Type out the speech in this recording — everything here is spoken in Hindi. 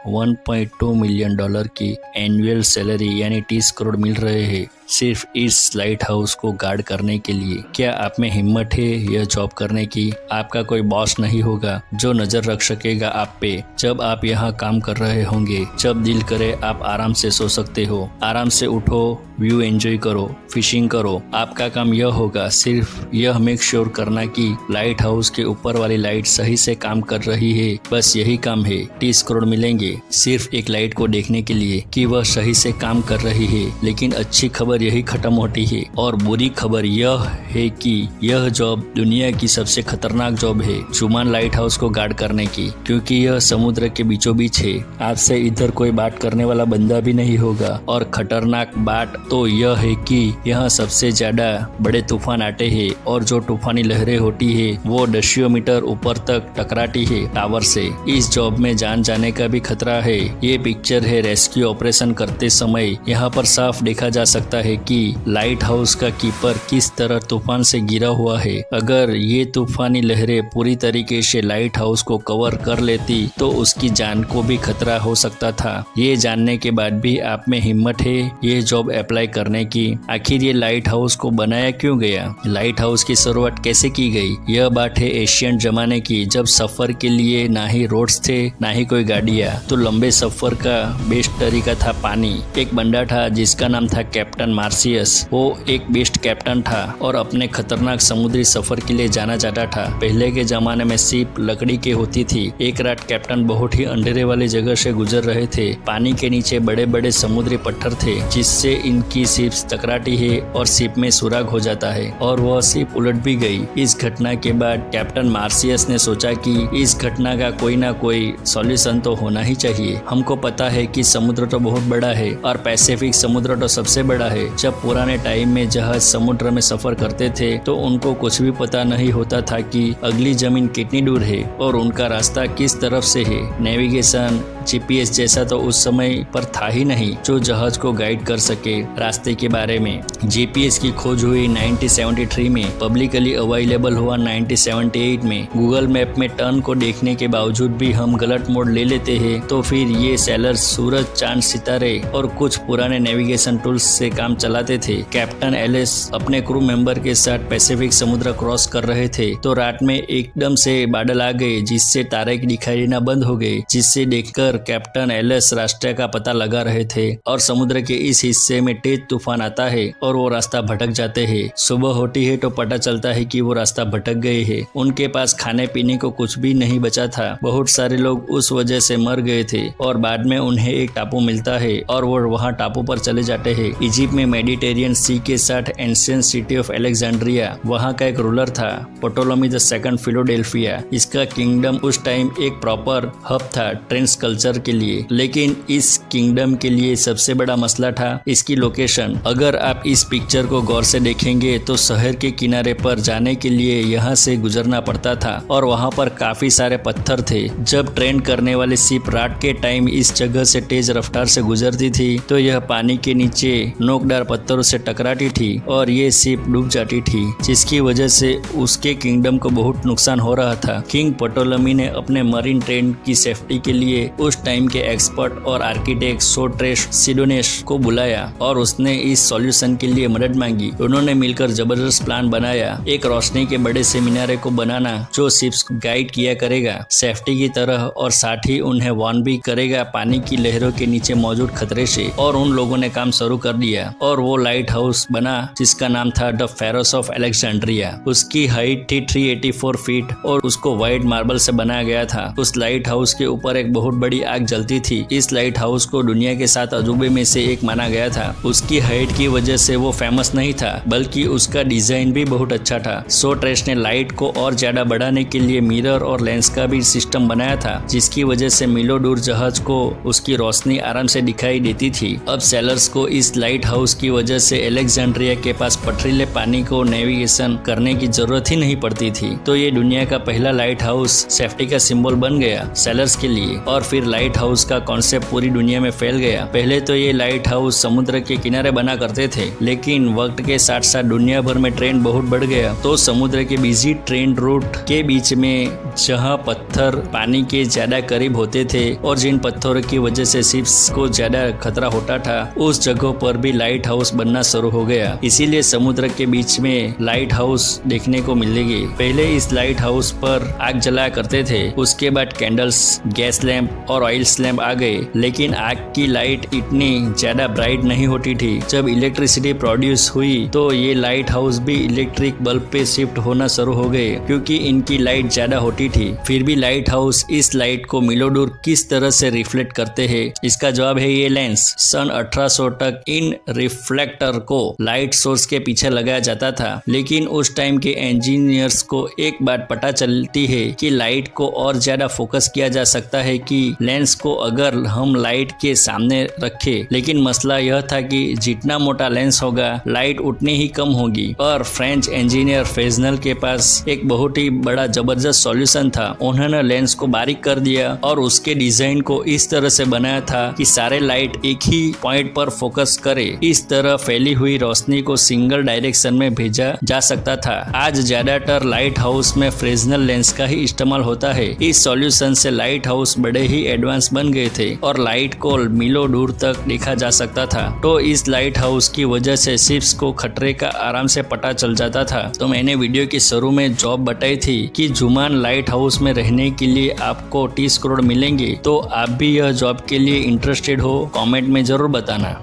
$1.2 मिलियन की एनुअल सैलरी यानी 30 करोड़ मिल रहे हैं सिर्फ इस लाइट हाउस को गार्ड करने के लिए। क्या आप में हिम्मत है यह जॉब करने की? आपका कोई बॉस नहीं होगा जो नजर रख सकेगा आप पे जब आप यहाँ काम कर रहे होंगे। जब दिल करे आप आराम से सो सकते हो, आराम से उठो, व्यू एंजॉय करो, फिशिंग करो। आपका काम यह होगा सिर्फ यह मेक श्योर करना कि लाइट हाउस के ऊपर वाली लाइट सही से काम कर रही है। बस यही काम है। 30 करोड़ मिलेंगे सिर्फ एक लाइट को देखने के लिए कि वह सही से काम कर रही है। लेकिन अच्छी खबर यही खत्म होती है और बुरी खबर यह है कि यह जॉब दुनिया की सबसे खतरनाक जॉब है, जुमान लाइट हाउस को गार्ड करने की, क्योंकि यह समुद्र के बीचों बीच है। आपसे इधर कोई बात करने वाला बंदा भी नहीं होगा। और खतरनाक बात तो यह है कि यहाँ सबसे ज्यादा बड़े तूफान आते हैं और जो तूफानी लहरें होती है वो दसियों मीटर ऊपर तक टकराती है टावर से। इस जॉब में जान जाने का भी खतरा है। ये पिक्चर है रेस्क्यू ऑपरेशन करते समय। यहाँ पर साफ देखा जा सकता है कि लाइट हाउस का कीपर किस तरह तूफान से गिरा हुआ है। अगर ये तूफानी लहरें पूरी तरीके से लाइट हाउस को कवर कर लेती तो उसकी जान को भी खतरा हो सकता था। ये जानने के बाद भी आप में हिम्मत है ये जॉब अप्लाई करने की। आखिर ये लाइट हाउस को बनाया क्यों गया? लाइट हाउस की शुरुआत कैसे की गई? यह बात है एशियन जमाने की, जब सफर के लिए ना ही रोड्स थे ना ही कोई गाड़ियां। तो लंबे सफर का बेस्ट तरीका था पानी। एक बंदा था जिसका नाम था कैप्टन मार्सियस। वो एक बेस्ट कैप्टन था और अपने खतरनाक समुद्री सफर के लिए जाना जाता था। पहले के जमाने में शिप लकड़ी की होती थी। एक रात कैप्टन बहुत ही अंधेरे वाली जगह से गुजर रहे थे। पानी के नीचे बड़े बड़े समुद्री पत्थर थे जिससे इनकी शिप्स टकराती है और शिप में सुराग हो जाता है और वह शिप उलट भी गई। इस घटना के बाद कैप्टन मार्सियस ने सोचा कि इस घटना का कोई ना कोई सॉल्यूशन तो होना ही चाहिए। हमको पता है कि समुद्र तो बहुत बड़ा है और पैसिफिक समुद्र तो सबसे बड़ा है। जब पुराने टाइम में जहाज समुद्र में सफर करते थे तो उनको कुछ भी पता नहीं होता था कि अगली जमीन कितनी दूर है और उनका रास्ता किस तरफ से है। नेविगेशन, जीपीएस जैसा तो उस समय पर था ही नहीं जो जहाज को गाइड कर सके रास्ते के बारे में। जीपीएस की खोज हुई 1973 में, पब्लिकली अवेलेबल हुआ 1978 में। गूगल मैप में टर्न को देखने के बावजूद भी हम गलत मोड़ ले लेते हैं तो फिर ये सेलर्स सूरज, चांद, सितारे और कुछ पुराने नेविगेशन टूल्स से काम चलाते थे। कैप्टन एलिस अपने क्रू मेंबर के साथ पैसिफिक समुद्र क्रॉस कर रहे थे तो रात में एकदम से बादल आ गए जिससे तारे दिखाई देना बंद हो गए, जिससे देखकर कैप्टन एलिस रास्ते का पता लगा रहे थे और समुद्र के इस हिस्से में तेज तूफान आता है और वो रास्ता भटक जाते हैं। सुबह होती है तो पता चलता है कि वो रास्ता भटक गए हैं। उनके पास खाने पीने को कुछ भी नहीं बचा था। बहुत सारे लोग उस वजह से मर गए थे और बाद में उन्हें एक टापू मिलता है और वो वहाँ टापू पर चले जाते हैं। इजिप्ट में मेडिटेरियन सी के साथ एंशिएंट सिटी ऑफ अलेक्जेंड्रिया, वहाँ का एक रूलर था पोटोलमी द सेकंड फिलाडेल्फिया। इसका किंगडम उस टाइम एक प्रॉपर हब था ट्रेंस कल्चर के लिए। लेकिन इस किंगडम के लिए सबसे बड़ा मसला था इसकी लोकेशन। अगर आप इस पिक्चर को गौर से देखेंगे तो शहर के किनारे पर जाने के लिए यहाँ से गुजरना पड़ता था और वहाँ पर काफी सारे पत्थर थे। जब ट्रेन करने वाली शिप रात के टाइम इस जगह से तेज रफ्तार से गुजरती थी तो यह पानी के नीचे नोकदार पत्थरों से टकराती थी और ये शिप डूब जाती थी, जिसकी वजह से उसके किंगडम को बहुत नुकसान हो रहा था। किंग पोटोलमी ने अपने मरीन ट्रेन की सेफ्टी के लिए उस टाइम के एक्सपर्ट और आर्किटेक्ट सोट्रेस सिडोनेस को बुलाया और उसने इस सॉल्यूशन के लिए मदद मांगी। उन्होंने मिलकर जबरदस्त प्लान बनाया, एक रोशनी के बड़े से मीनारे को बनाना जो शिप्स को गाइड किया करेगा सेफ्टी की तरह और साथ ही उन्हें वार्न भी करेगा पानी की लहरों के नीचे मौजूद खतरे से। और उन लोगों ने काम शुरू कर दिया और वो लाइट हाउस बना जिसका नाम था द फेरोस ऑफ अलेक्जेंड्रिया। उसकी हाइट थी 384 फीट और उसको व्हाइट मार्बल से बनाया गया था। उस लाइट हाउस के ऊपर एक बहुत बड़ी आग जलती थी। इस लाइट हाउस को दुनिया के 7 अजूबे में से एक माना गया था। उसकी हाइट की वजह से वो फेमस नहीं था बल्कि उसका डिजाइन भी बहुत अच्छा था। सोट्रेस ने लाइट को और ज्यादा बढ़ाने के लिए मिरर और लेंस का भी सिस्टम बनाया था जिसकी वजह से मीलों दूर जहाज को उसकी रोशनी आराम से दिखाई देती थी। अब सेलर्स को इस लाइट हाउस की वजह से अलेक्जेंड्रिया के पास पथरीले पानी को नेविगेशन करने की जरूरत ही नहीं पड़ती थी। तो ये दुनिया का पहला लाइट हाउस सेफ्टी का सिंबल बन गया सेलर्स के लिए। और फिर लाइट हाउस का कॉन्सेप्ट पूरी दुनिया में फैल गया। पहले तो ये लाइट हाउस समुद्र के किनारे बना करते थे, लेकिन वक्त के साथ साथ दुनिया भर में ट्रेंड बहुत बढ़ गया, तो समुद्र के बिजी ट्रेंड रूट के बीच में जहाँ पत्थर पानी के ज्यादा करीब होते थे और जिन पत्थरों की वजह से शिप्स को ज्यादा खतरा होता था, उस जगह पर भी लाइट हाउस बनना शुरू हो गया। इसीलिए समुद्र के बीच में लाइट हाउस देखने को मिलेगी। पहले इस लाइट हाउस पर आग जलाया करते थे, उसके बाद कैंडल्स, गैस लैंप और ऑयल लैंप आ गए, लेकिन आग की लाइट इतनी ज्यादा ब्राइट नहीं होती थी। जब इलेक्ट्रिसिटी प्रोड्यूस हुई तो ये लाइट हाउस भी इलेक्ट्रिक बल्ब पे शिफ्ट होना शुरू हो गए, क्योंकि इनकी लाइट ज्यादा होती थी। फिर भी लाइट हाउस इस लाइट को मीलों दूर किस तरह से रिफ्लेक्ट करते हैं, इसका जवाब है ये लेंस। सन 1800 तक इन रिफ्लेक्टर को लाइट सोर्स के पीछे लगाया जाता था, लेकिन उस टाइम के इंजीनियर्स को एक बात पता चलती है कि लाइट को और ज्यादा फोकस किया जा सकता है कि लेंस को अगर हम लाइट के सामने रखें। लेकिन मसला यह था कि जितना मोटा लेंस होगा लाइट उतनी ही कम होगी, और फ्रेंच इंजीनियर फ्रेस्नेल के पास एक बहुत ही बड़ा जबरदस्त सॉल्यूशन था। उन्होंने लेंस को बारीक कर दिया और उसके डिजाइन को इस तरह से बनाया था कि सारे लाइट एक ही पॉइंट पर फोकस करे। इस तरह फैली हुई रोशनी को सिंगल डायरेक्शन में भेजा जा सकता था। आज ज्यादातर लाइट हाउस में फ्रेस्नेल लेंस का ही इस्तेमाल होता है। इस सॉल्यूशन से लाइट हाउस बड़े ही एडवांस बन गए थे और लाइट को मीलों दूर तक देखा जा सकता था। तो इस लाइट हाउस की वजह से शिप्स को खतरे का आराम से पता चल जाता था। तो मैंने वीडियो के शुरू में जॉब बताई थी कि जुमान लाइट हाउस में रहने के लिए आपको 30 करोड़ मिलेंगे। तो आप भी यह जॉब के लिए इंटरेस्टेड हो, कमेंट में जरूर बताना।